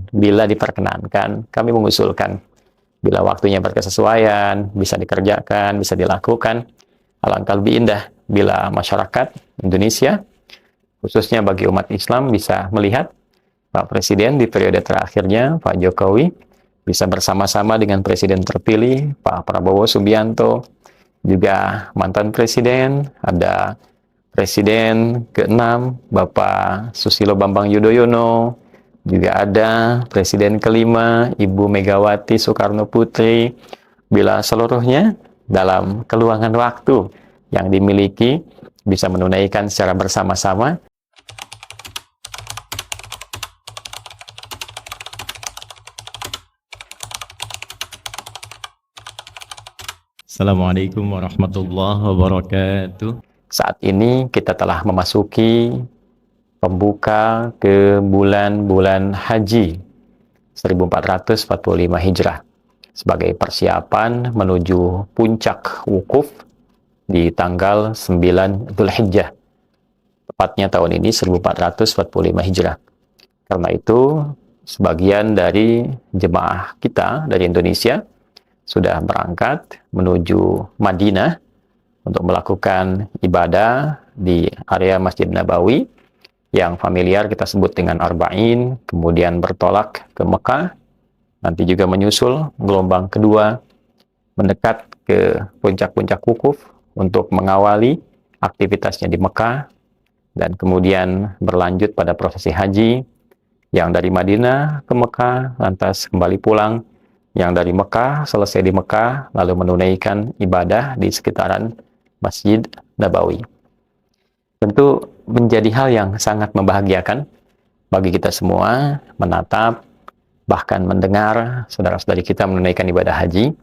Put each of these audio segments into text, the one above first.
Dan bila diperkenankan, kami mengusulkan bila waktunya berkesesuaian, bisa dikerjakan, bisa dilakukan. Alangkah lebih indah bila masyarakat Indonesia, khususnya bagi umat Islam, bisa melihat Pak Presiden di periode terakhirnya, Pak Jokowi, bisa bersama-sama dengan Presiden terpilih, Pak Prabowo Subianto, juga mantan Presiden, ada Presiden ke-6, Bapak Susilo Bambang Yudhoyono, juga ada Presiden ke-5, Ibu Megawati Soekarno Putri, bila seluruhnya dalam keluangan waktu yang dimiliki bisa menunaikan secara bersama-sama. Assalamualaikum warahmatullahi wabarakatuh. Saat ini kita telah memasuki pembuka ke bulan-bulan haji 1445 Hijrah sebagai persiapan menuju puncak wukuf di tanggal 9 Dzulhijjah. Tepatnya tahun ini 1445 Hijrah. Karena itu, sebagian dari jemaah kita dari Indonesia sudah berangkat menuju Madinah untuk melakukan ibadah di area Masjid Nabawi yang familiar kita sebut dengan Arba'in, kemudian bertolak ke Mekah, nanti juga menyusul gelombang kedua mendekat ke puncak-puncak wukuf untuk mengawali aktivitasnya di Mekah, dan kemudian berlanjut pada prosesi haji yang dari Madinah ke Mekah, lantas kembali pulang, yang dari Mekah selesai di Mekah, lalu menunaikan ibadah di sekitaran Masjid Nabawi. Tentu menjadi hal yang sangat membahagiakan bagi kita semua menatap, bahkan mendengar saudara-saudari kita menunaikan ibadah haji,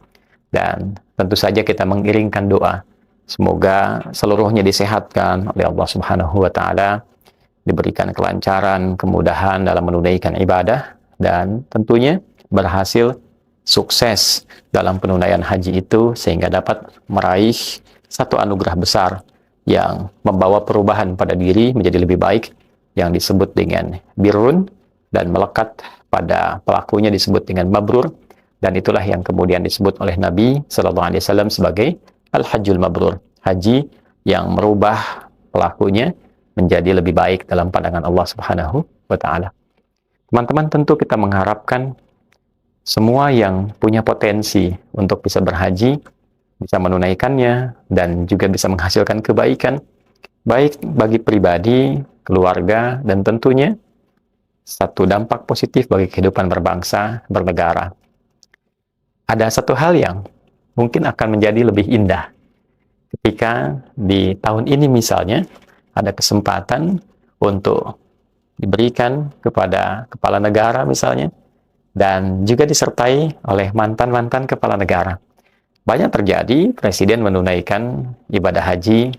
dan tentu saja kita mengiringkan doa. Semoga seluruhnya disehatkan oleh Allah Subhanahu wa Ta'ala, diberikan kelancaran, kemudahan dalam menunaikan ibadah, dan tentunya berhasil sukses dalam penunaian haji itu sehingga dapat meraih satu anugerah besar yang membawa perubahan pada diri menjadi lebih baik yang disebut dengan birrun, dan melekat pada pelakunya disebut dengan mabrur, dan itulah yang kemudian disebut oleh Nabi Sallallahu Alaihi Wasallam sebagai al-hajjul mabrur, haji yang merubah pelakunya menjadi lebih baik dalam pandangan Allah Subhanahu wa Ta'ala. Teman-teman, tentu kita mengharapkan semua yang punya potensi untuk bisa berhaji bisa menunaikannya dan juga bisa menghasilkan kebaikan baik bagi pribadi, keluarga, dan tentunya satu dampak positif bagi kehidupan berbangsa, bernegara. Ada satu hal yang mungkin akan menjadi lebih indah ketika di tahun ini misalnya ada kesempatan untuk diberikan kepada kepala negara misalnya, dan juga disertai oleh mantan-mantan kepala negara. Banyak terjadi presiden menunaikan ibadah haji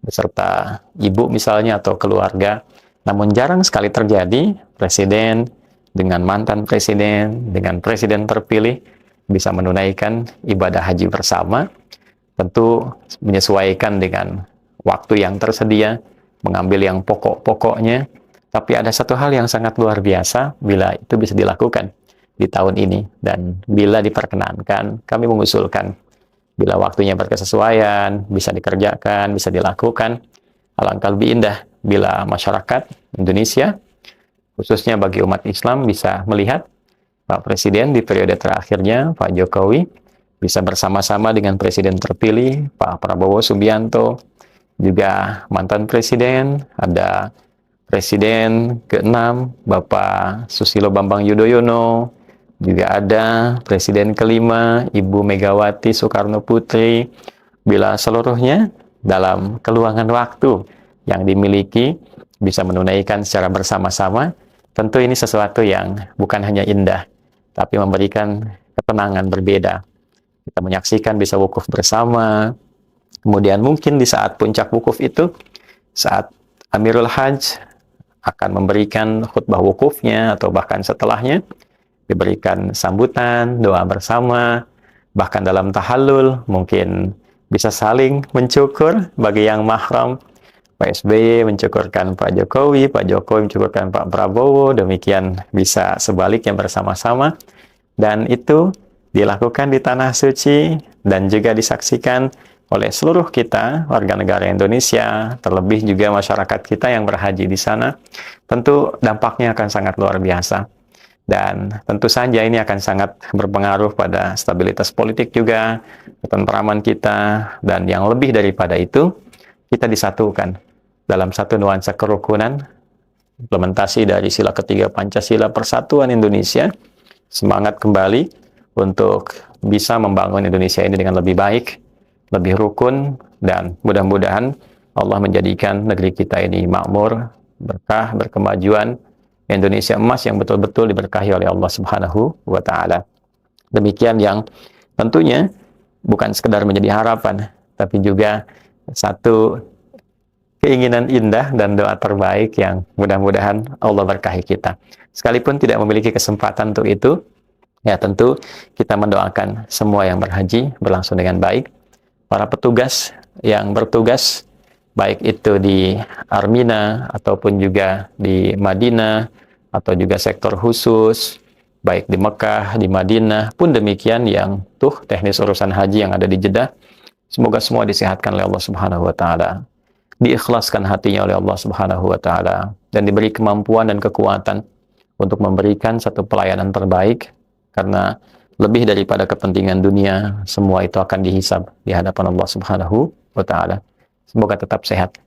beserta ibu misalnya atau keluarga, namun jarang sekali terjadi presiden dengan mantan presiden, dengan presiden terpilih bisa menunaikan ibadah haji bersama. Tentu menyesuaikan dengan waktu yang tersedia, mengambil yang pokok-pokoknya, tapi ada satu hal yang sangat luar biasa bila itu bisa dilakukan di tahun ini, dan bila diperkenankan, kami mengusulkan bila waktunya berkesesuaian, bisa dikerjakan, bisa dilakukan. Alangkah lebih indah bila masyarakat Indonesia, khususnya bagi umat Islam, bisa melihat Pak Presiden di periode terakhirnya, Pak Jokowi, bisa bersama-sama dengan Presiden terpilih, Pak Prabowo Subianto, juga mantan Presiden, ada Presiden ke-6, Bapak Susilo Bambang Yudhoyono, juga ada Presiden ke-5, Ibu Megawati Soekarno Putri, bila seluruhnya dalam keluangan waktu yang dimiliki bisa menunaikan secara bersama-sama. Tentu ini sesuatu yang bukan hanya indah, tapi memberikan ketenangan berbeda. Kita menyaksikan bisa wukuf bersama, kemudian mungkin di saat puncak wukuf itu, saat Amirul Hajj akan memberikan khutbah wukufnya atau bahkan setelahnya, diberikan sambutan, doa bersama, bahkan dalam tahallul mungkin bisa saling mencukur bagi yang mahram, Pak SBY mencukurkan Pak Jokowi, Pak Jokowi mencukurkan Pak Prabowo, demikian bisa sebaliknya bersama-sama. Dan itu dilakukan di Tanah Suci dan juga disaksikan oleh seluruh kita, warga negara Indonesia, terlebih juga masyarakat kita yang berhaji di sana. Tentu dampaknya akan sangat luar biasa. Dan tentu saja ini akan sangat berpengaruh pada stabilitas politik juga, ketentraman kita, dan yang lebih daripada itu, kita disatukan dalam satu nuansa kerukunan, implementasi dari sila ketiga Pancasila Persatuan Indonesia, semangat kembali untuk bisa membangun Indonesia ini dengan lebih baik, lebih rukun, dan mudah-mudahan Allah menjadikan negeri kita ini makmur, berkah, berkemajuan, Indonesia emas yang betul-betul diberkahi oleh Allah Subhanahu wa Ta'ala. Demikian yang tentunya bukan sekedar menjadi harapan, tapi juga satu keinginan indah dan doa terbaik yang mudah-mudahan Allah berkahi kita. Sekalipun tidak memiliki kesempatan untuk itu, ya tentu kita mendoakan semua yang berhaji berlangsung dengan baik. Para petugas yang bertugas, baik itu di Armina ataupun juga di Madinah, atau juga sektor khusus, baik di Mekah, di Madinah, pun demikian yang teknis urusan haji yang ada di Jeddah, semoga semua disehatkan oleh Allah Subhanahu wa Ta'ala, diikhlaskan hatinya oleh Allah Subhanahu wa Ta'ala, dan diberi kemampuan dan kekuatan untuk memberikan satu pelayanan terbaik, karena lebih daripada kepentingan dunia, semua itu akan dihisab di hadapan Allah Subhanahu wa Ta'ala. Semoga tetap sehat